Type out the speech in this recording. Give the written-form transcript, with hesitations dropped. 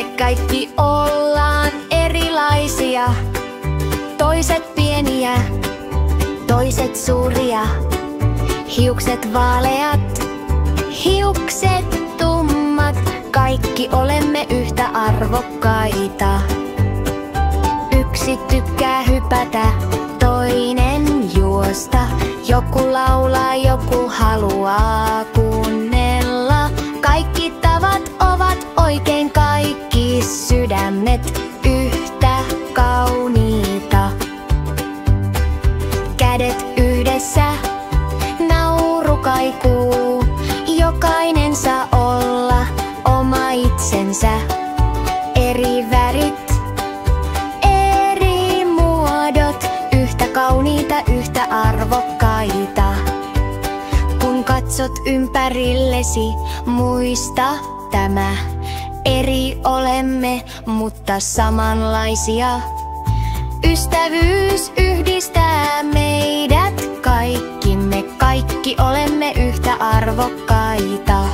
Me kaikki ollaan erilaisia. Toiset pieniä, toiset suuria. Hiukset vaaleat, hiukset tummat. Kaikki olemme yhtä arvokkaita. Yksi tykkää hypätä, toinen juosta. Joku laulaa, joku haluaa kuunnella. Kaikki tavat ovat oikein, kaikki sydämet yhtä kauniita. Kädet yhdessä, nauru kaikuu. Jokainen saa olla oma itsensä. Eri värit, eri muodot, yhtä kauniita, yhtä arvokkaita. Kun katsot ympärillesi, muista tämä. Eri olemme, mutta samanlaisia. Ystävyys yhdistää meidät kaikki. Me kaikki olemme yhtä arvokkaita.